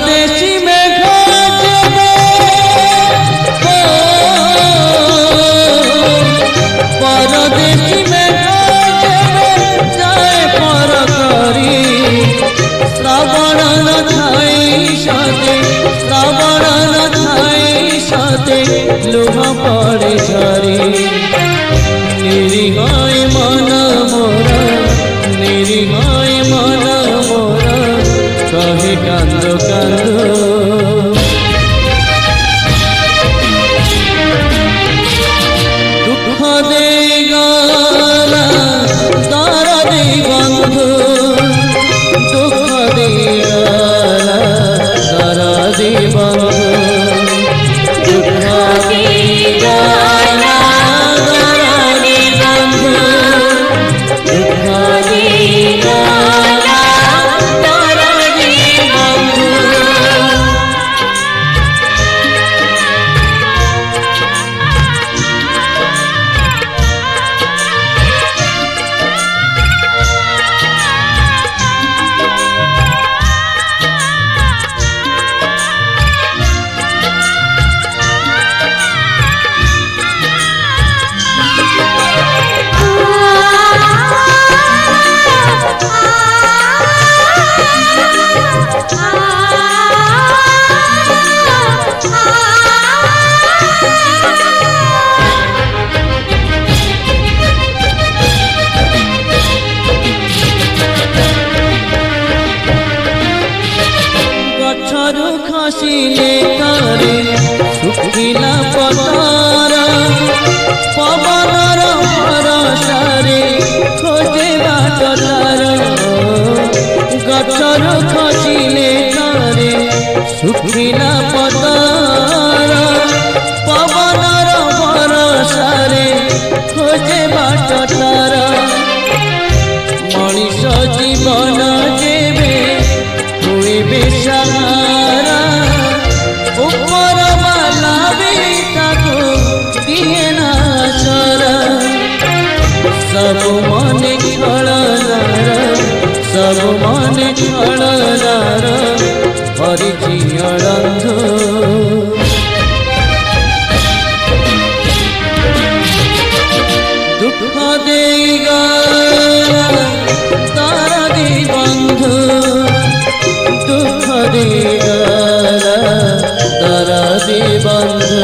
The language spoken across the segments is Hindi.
परदेशी में परदेशी में जाए पर करी श्रावण न थाई सते श्रावण न थाई सते लुह पड़े झरी निरीहाय मन मोर निरीहाय मन मोर कहे कांदो कांदो दुख दे गला दरदी बंधु दुख दे गला दरदी बंधु दुख दे गला दरदी बंधु दुख दे गला दरदी बंधु खसिले करे सुखिला पतार पवनर भरसारे खोजे बाट तार गछर खसिले करे सुखिला पतार पवनर भरसारे खोजे बाट तार मनीष जीवन जेबे हुए बेसहारा ऊपर वाला भी ताको दिए ना सरा सब मन छलनार सब मन छलनार हरिची अरंध दुख दे गला दरदी बंधु दुख दे गला दरदी बंधु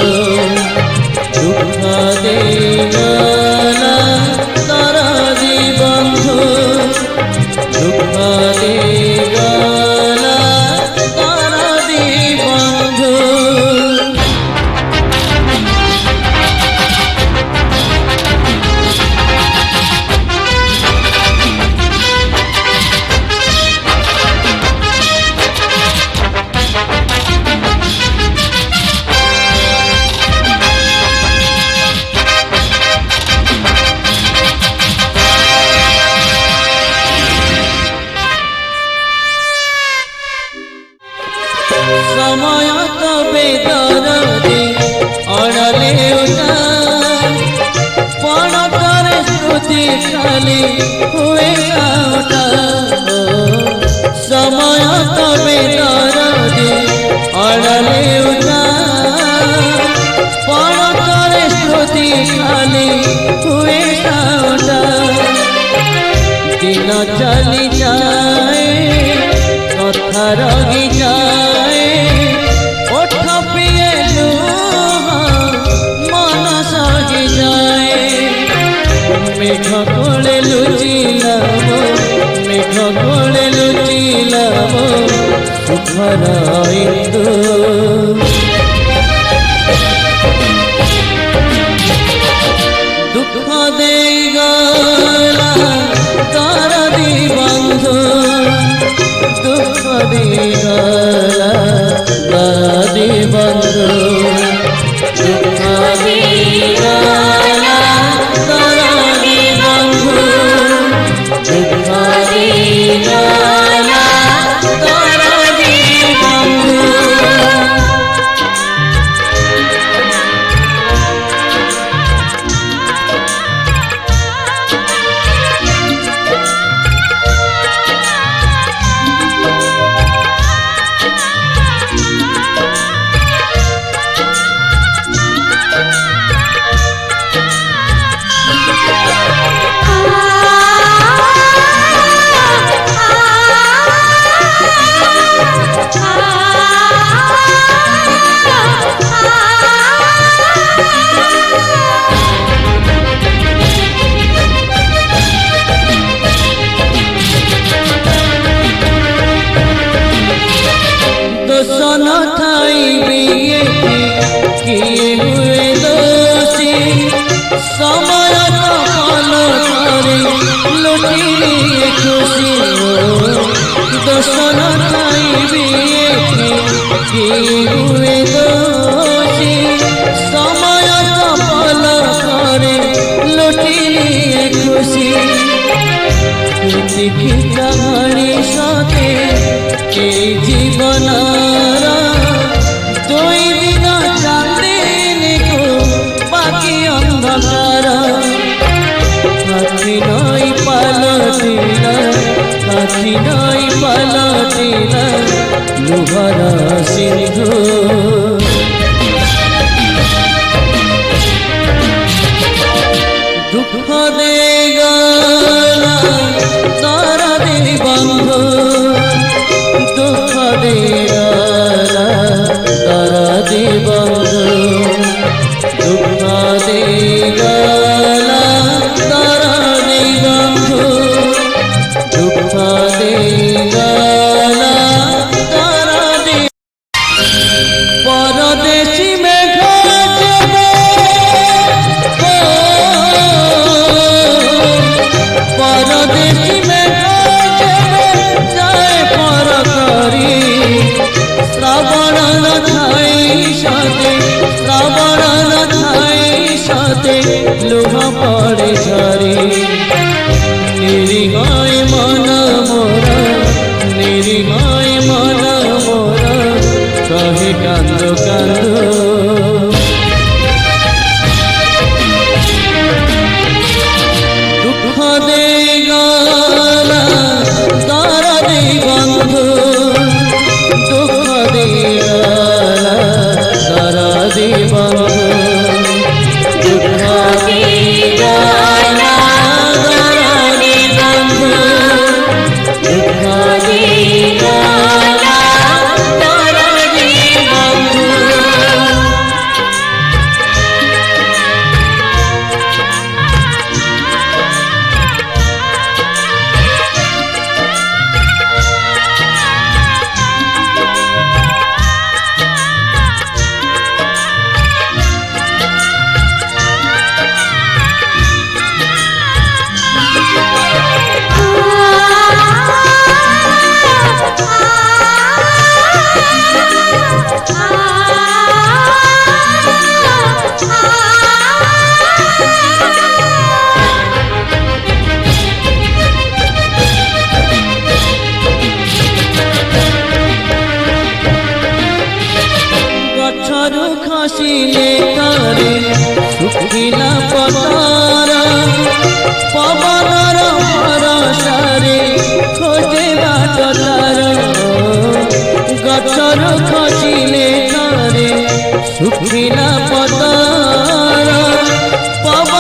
दुख दे गला दरदी बंधु दुख दे गला दरदी बंधु समय तबे दरदी अड़ले पण करे स्मृति खाली हुए समय तबे दरदी अड़ले पण करे स्मृति खाली हुए दिन चली जाए कथा रही जाए ओठ पिए मन सही जाए मेघ कोले लुचिलाम मेघ कोले लुचिलाम सुखर इंदु दुख दे गला दरदी बंधु दुख दे गला दरदी बंधु दुख दे गला दरदी बंधु दुख दे गला दरदी बंधु किए हुए दोषी समय कपाल करे लुटी लिए खुशी दोष न खाइबी किए हुए दोषी समय कपाल करे लुटी लिए खुशी लिखिता घड़ी साथे के जीवन दुई दिन चांदिनी को बाकी अंधकार साथी नई पलटिला साथी नई पलटिला लुहरा सिंधु दुख देगा तारा दे बंधु दुख देगा तारा दे बंधु दुख देगा तारा दे बंधु दुख देगा तारा दे परदेशी में परदेशी में जाए पर करी श्रावण न खाई साथे श्रावण न खाई साथे लुह पड़े झरी निरीहाय मन मोर निरीहाय मन मोर कहे कांदो कांदो दुख देगा तारा दे बंधु दुख देगा तारा दे बंधु दुख देगा तारा दे बंधु दुख देगा तारा दे बंधु गछरु खसिले तारे सुखिला पतार पवनर भरसारे खोजे बाट तार गछरु खसिले तारे सुखिला